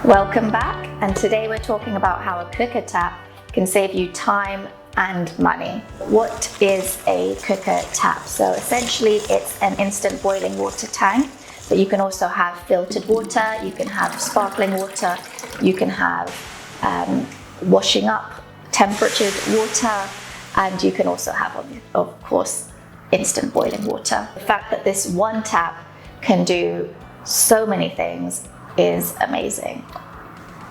Welcome back, and today we're talking about how a cooker tap can save you time and money. What is a cooker tap? So essentially it's an instant boiling water tank, but you can also have filtered water, you can have sparkling water, you can have washing up temperatured water, and you can also have, of course, instant boiling water. The fact that this one tap can do so many things is amazing.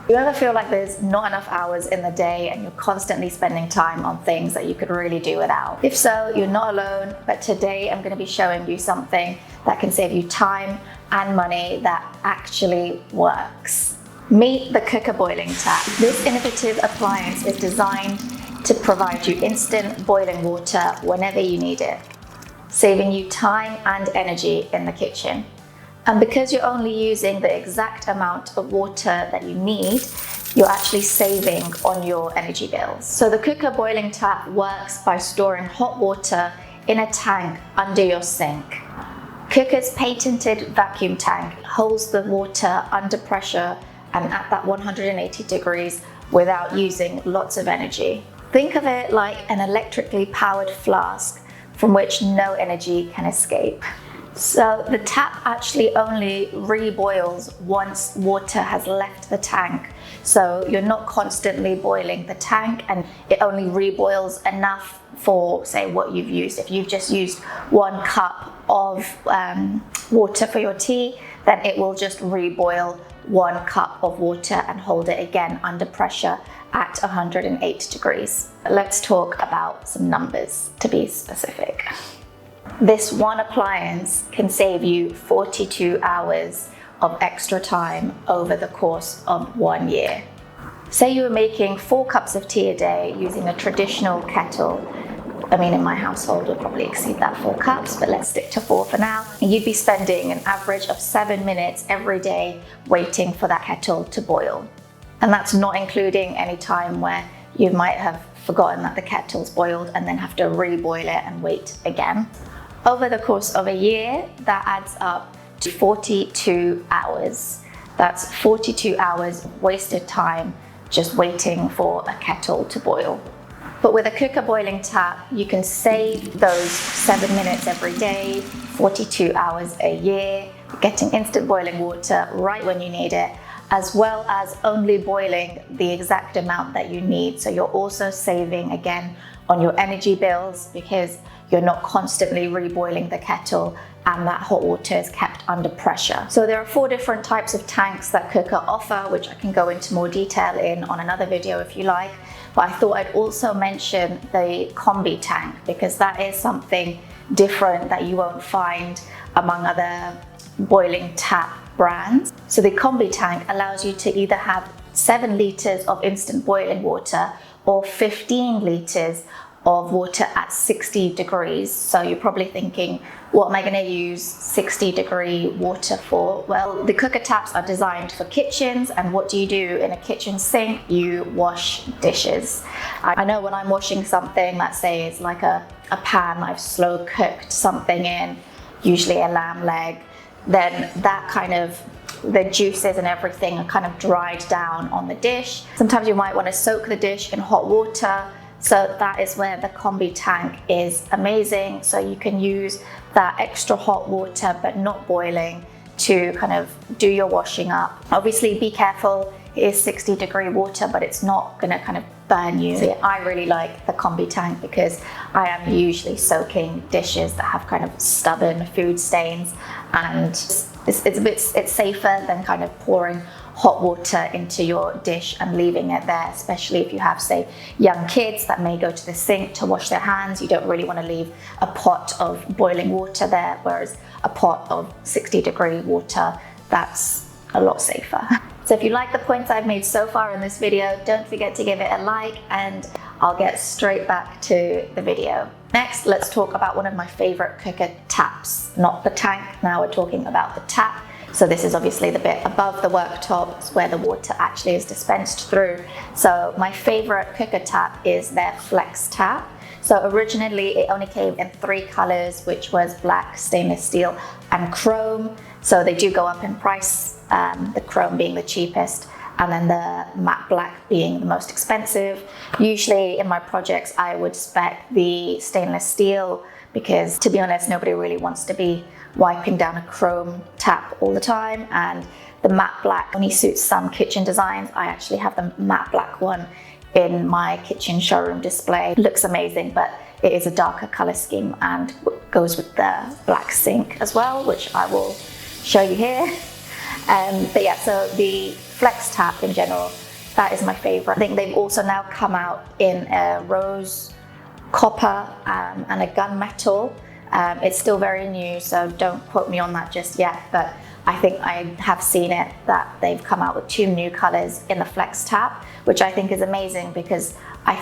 You ever feel like there's not enough hours in the day and you're constantly spending time on things that you could really do without? If so, you're not alone, but today I'm going to be showing you something that can save you time and money that actually works. Meet the cooker boiling tap. This innovative appliance is designed to provide you instant boiling water whenever you need it, saving you time and energy in the kitchen. And because you're only using the exact amount of water that you need, you're actually saving on your energy bills. So the cooker boiling tap works by storing hot water in a tank under your sink. Cooker's patented vacuum tank holds the water under pressure and at that 180 degrees without using lots of energy. Think of it like an electrically powered flask from which no energy can escape. So the tap actually only reboils once water has left the tank. So you're not constantly boiling the tank, and it only reboils enough for, say, what you've used. If you've just used 1 cup of water for your tea, then it will just reboil 1 cup of water and hold it again under pressure at 108 degrees. Let's talk about some numbers to be specific. This one appliance can save you 42 hours of extra time over the course of 1 year. Say you were making 4 cups of tea a day using a traditional kettle. I mean, in my household, we'll probably exceed that 4 cups, but let's stick to 4 for now. And you'd be spending an average of 7 minutes every day waiting for that kettle to boil. And that's not including any time where you might have forgotten that the kettle's boiled and then have to reboil it and wait again. Over the course of a year, that adds up to 42 hours. That's 42 hours of wasted time just waiting for a kettle to boil. But with a cooker boiling tap, you can save those 7 minutes every day, 42 hours a year, getting instant boiling water right when you need it, as well as only boiling the exact amount that you need. So you're also saving again on your energy bills because you're not constantly reboiling the kettle and that hot water is kept under pressure. So there are 4 different types of tanks that Quooker offer, which I can go into more detail in on another video if you like. But I thought I'd also mention the combi tank because that is something different that you won't find among other boiling tap brands. So the combi tank allows you to either have 7 liters of instant boiling water or 15 liters of water at 60 degrees. So you're probably thinking, what am I going to use 60-degree water for? Well, the cooker taps are designed for kitchens, and what do you do in a kitchen sink? You wash dishes. I know when I'm washing something, let's say it's like a pan I've slow cooked something in, usually a lamb leg, then that kind of, the juices and everything are kind of dried down on the dish. Sometimes you might want to soak the dish in hot water. So that is where the combi tank is amazing. So you can use that extra hot water, but not boiling, to kind of do your washing up. Obviously be careful, it is 60-degree water, but it's not gonna kind of burn you. So I really like the combi tank because I am usually soaking dishes that have kind of stubborn food stains, and it's safer than kind of pouring hot water into your dish and leaving it there, especially if you have, say, young kids that may go to the sink to wash their hands. You don't really want to leave a pot of boiling water there, whereas a pot of 60-degree water, that's a lot safer. So if you like the points I've made so far in this video, don't forget to give it a like, and I'll get straight back to the video. Next, let's talk about one of my favorite cooker taps, not the tank. Now we're talking about the tap. So this is obviously the bit above the worktop, it's where the water actually is dispensed through. So my favorite cooker tap is their Flex tap. So originally it only came in 3 colors, which was black, stainless steel, and chrome. So they do go up in price, the chrome being the cheapest. and then the matte black being the most expensive. Usually in my projects, I would spec the stainless steel because, to be honest, nobody really wants to be wiping down a chrome tap all the time, and the matte black only suits some kitchen designs. I actually have the matte black one in my kitchen showroom display. It looks amazing, but it is a darker color scheme and goes with the black sink as well, which I will show you here. But yeah, so the flex tap in general, that is my favorite. I think they've also now come out in a rose copper and a gunmetal. It's still very new, so don't quote me on that just yet, but I think I have seen it that they've come out with 2 new colors in the flex tap, which I think is amazing because I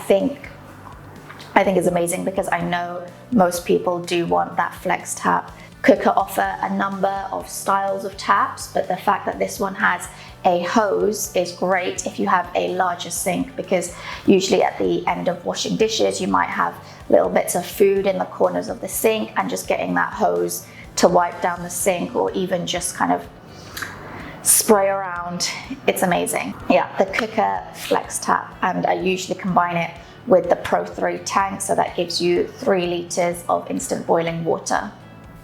know most people do want that flex tap. Quooker offer a number of styles of taps, but the fact that this one has a hose is great if you have a larger sink, because usually at the end of washing dishes, you might have little bits of food in the corners of the sink, and just getting that hose to wipe down the sink or even just kind of spray around, it's amazing. Yeah, the Quooker flex tap, and I usually combine it with the Pro 3 tank, so that gives you 3 liters of instant boiling water.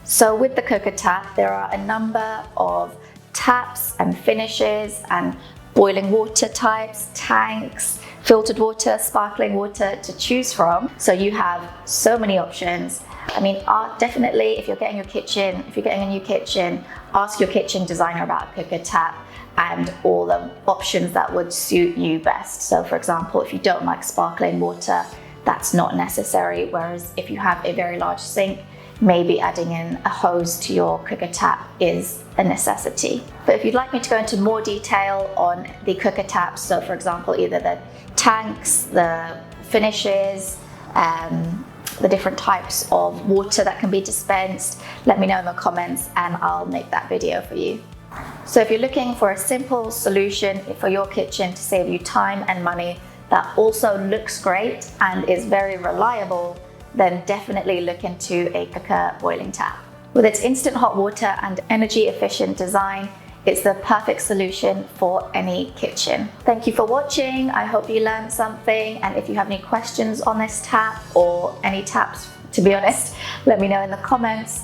So with the Quooker tap, there are a number of taps and finishes and boiling water types, tanks, filtered water, sparkling water to choose from. So you have so many options. I mean, definitely if you're getting a new kitchen, ask your kitchen designer about a Quooker tap and all the options that would suit you best. So for example, if you don't like sparkling water, that's not necessary. Whereas if you have a very large sink, maybe adding in a hose to your Quooker tap is a necessity. But if you'd like me to go into more detail on the Quooker taps, so for example, either the tanks, the finishes, the different types of water that can be dispensed, let me know in the comments and I'll make that video for you. So if you're looking for a simple solution for your kitchen to save you time and money that also looks great and is very reliable, then definitely look into a Quooker boiling tap. With its instant hot water and energy efficient design, it's the perfect solution for any kitchen. Thank you for watching. I hope you learned something, and if you have any questions on this tap or any taps, to be honest, let me know in the comments.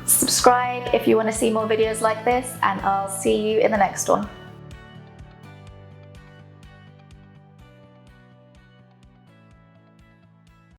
Subscribe if you want to see more videos like this, and I'll see you in the next one.